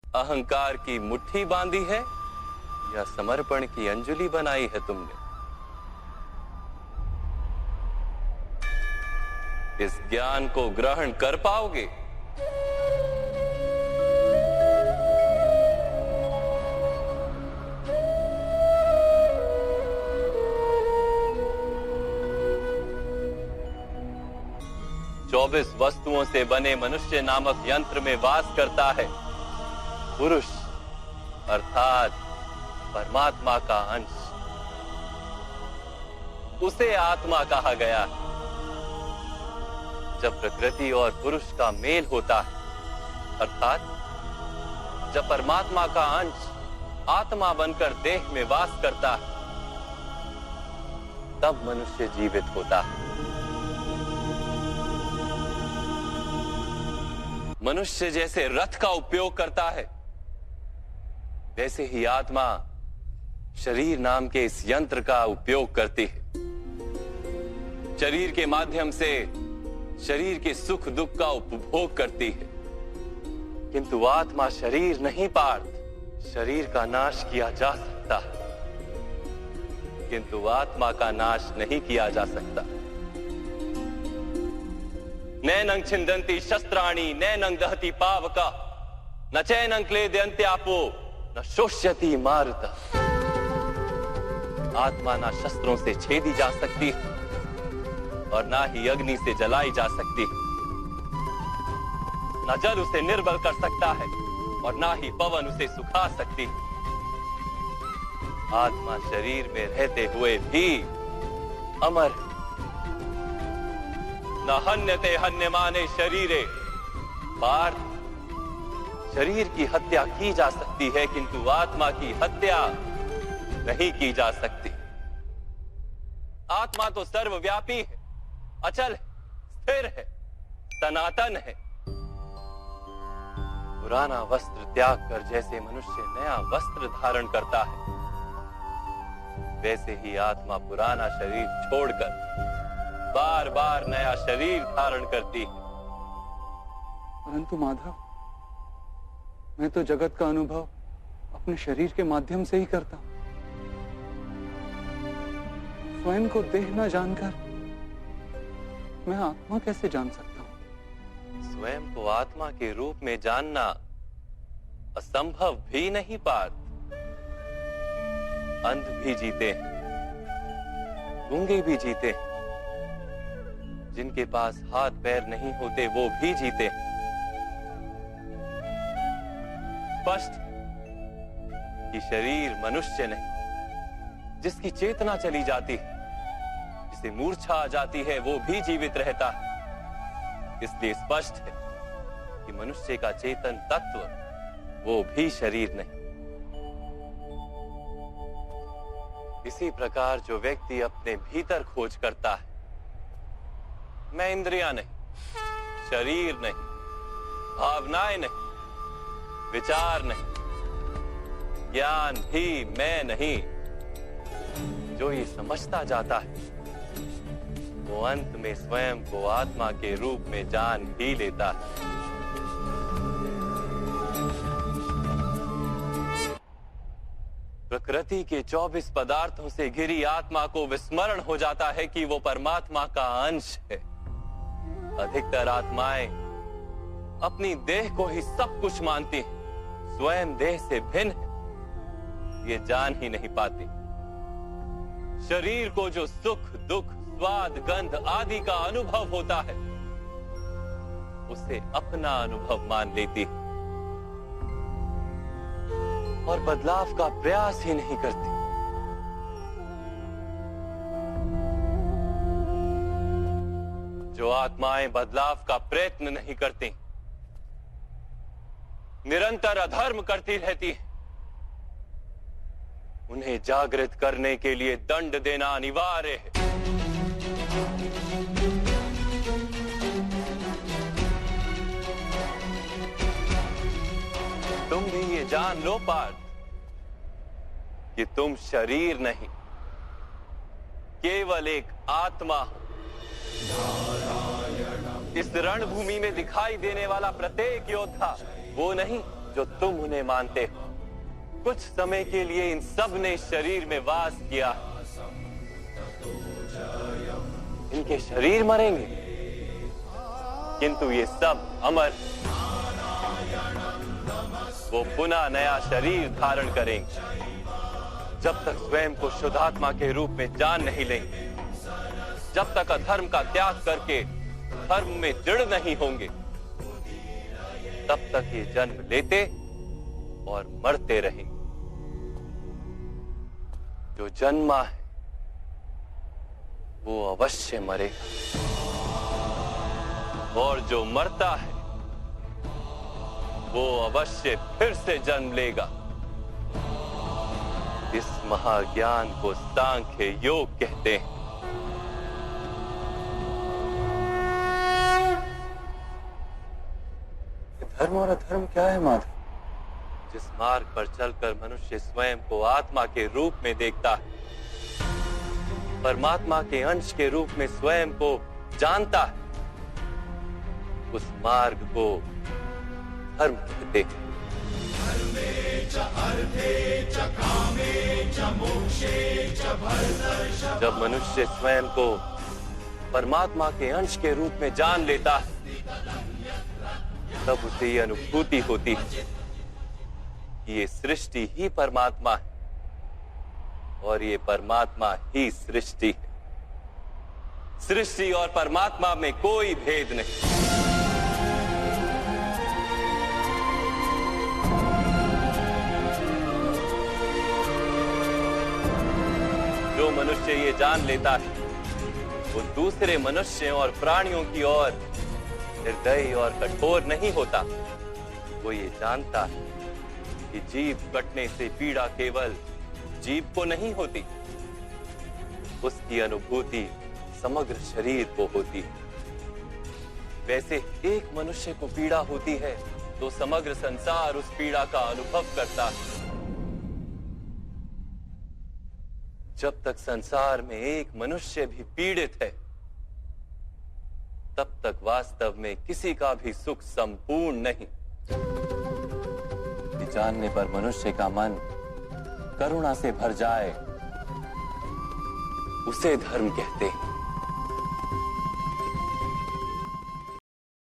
अहंकार की मुट्ठी बांधी है या समर्पण की अंजलि बनाई है तुमने? इस ज्ञान को ग्रहण कर पाओगे? चौबीस वस्तुओं से बने मनुष्य नामक यंत्र में वास करता है पुरुष, अर्थात परमात्मा का अंश। उसे आत्मा कहा गया है। जब प्रकृति और पुरुष का मेल होता है, अर्थात जब परमात्मा का अंश आत्मा बनकर देह में वास करता है, तब मनुष्य जीवित होता है। मनुष्य जैसे रथ का उपयोग करता है, वैसे ही आत्मा शरीर नाम के इस यंत्र का उपयोग करती है। शरीर के माध्यम से शरीर के सुख दुख का उपभोग करती है, किंतु आत्मा शरीर नहीं पार्थ। शरीर का नाश किया जा सकता है, किंतु आत्मा का नाश नहीं किया जा सकता। नैनं छिन्दन्ति शस्त्राणि नैनं दहति पावका न चैनं क्लेदयन्त्यापो न शोष्यति मारुता। आत्मा ना शस्त्रों से छेदी जा सकती और ना ही अग्नि से जलाई जा सकती। न जल उसे निर्बल कर सकता है और ना ही पवन उसे सुखा सकती। आत्मा शरीर में रहते हुए भी अमर है। न हन्यते हन्यमाने शरीरे। पार्थ, शरीर की हत्या की जा सकती है, किंतु आत्मा की हत्या नहीं की जा सकती। आत्मा तो सर्वव्यापी है, अचल है, स्थिर है, सनातन है। पुराना वस्त्र त्याग कर जैसे मनुष्य नया वस्त्र धारण करता है, वैसे ही आत्मा पुराना शरीर छोड़कर बार बार नया शरीर धारण करती है। परंतु माधव, मैं तो जगत का अनुभव अपने शरीर के माध्यम से ही करता हूं। स्वयं को देह न जानकर मैं आत्मा कैसे जान सकता हूं? स्वयं को आत्मा के रूप में जानना असंभव भी नहीं पार्थ। अंध भी जीते हैं, गूंगे भी जीते हैं, जिनके पास हाथ पैर नहीं होते वो भी जीते हैं। स्पष्ट कि शरीर मनुष्य नहीं, जिसकी चेतना चली जाती है, जिसे मूर्छा आ जाती है, वो भी जीवित रहता है। इसलिए स्पष्ट है कि मनुष्य का चेतन तत्व वो भी शरीर नहीं। इसी प्रकार जो व्यक्ति अपने भीतर खोज करता है, मैं इंद्रियां नहीं, शरीर नहीं, भावनाएं नहीं, विचार नहीं, ज्ञान भी मैं नहीं, जो ये समझता जाता है, वो अंत में स्वयं को आत्मा के रूप में जान भी लेता है। प्रकृति के 24 पदार्थों से घिरी आत्मा को विस्मरण हो जाता है कि वो परमात्मा का अंश है। अधिकतर आत्माएं अपनी देह को ही सब कुछ मानती हैं, स्वयं देह से भिन्न है, ये जान ही नहीं पाती। शरीर को जो सुख दुख स्वाद गंध आदि का अनुभव होता है, उसे अपना अनुभव मान लेती है और बदलाव का प्रयास ही नहीं करती। जो आत्माएं बदलाव का प्रयत्न नहीं करती, निरंतर अधर्म करती रहती हैं, उन्हें जागृत करने के लिए दंड देना अनिवार्य है। तुम भी ये जान लो पार्थ कि तुम शरीर नहीं, केवल एक आत्मा। इस रणभूमि में दिखाई देने वाला प्रत्येक योद्धा वो नहीं जो तुम उन्हें मानते हो, कुछ समय के लिए इन सब ने शरीर में वास किया। इनके शरीर मरेंगे, किंतु ये सब अमर, वो पुनः नया शरीर धारण करेंगे। जब तक स्वयं को शुद्धात्मा के रूप में जान नहीं लेंगे, जब तक अधर्म का त्याग करके धर्म में दृढ़ नहीं होंगे, तब तक ये जन्म लेते और मरते रहेंगे। जो जन्मा है वो अवश्य मरेगा, और जो मरता है वो अवश्य फिर से जन्म लेगा। इस महाज्ञान को सांख्य योग कहते हैं। धर्म और अधर्म क्या है माधव? जिस मार्ग पर चलकर मनुष्य स्वयं को आत्मा के रूप में देखता है, परमात्मा के अंश के रूप में स्वयं को जानता है, उस मार्ग को धर्म कहते हैं। जब मनुष्य स्वयं को परमात्मा के अंश के रूप में जान लेता है, तब उसे ये अनुभूति होती है कि ये सृष्टि ही परमात्मा है और ये परमात्मा ही सृष्टि है। सृष्टि और परमात्मा में कोई भेद नहीं। जो मनुष्य ये जान लेता है, वो दूसरे मनुष्यों और प्राणियों की ओर निर्दयी और कठोर नहीं होता। वो ये जानता है कि जीव कटने से पीड़ा केवल जीव को नहीं होती, उसकी अनुभूति समग्र शरीर को होती है। वैसे एक मनुष्य को पीड़ा होती है तो समग्र संसार उस पीड़ा का अनुभव करता है। जब तक संसार में एक मनुष्य भी पीड़ित है, तब तक वास्तव में किसी का भी सुख संपूर्ण नहीं। ये जानने पर मनुष्य का मन करुणा से भर जाए, उसे धर्म कहते हैं।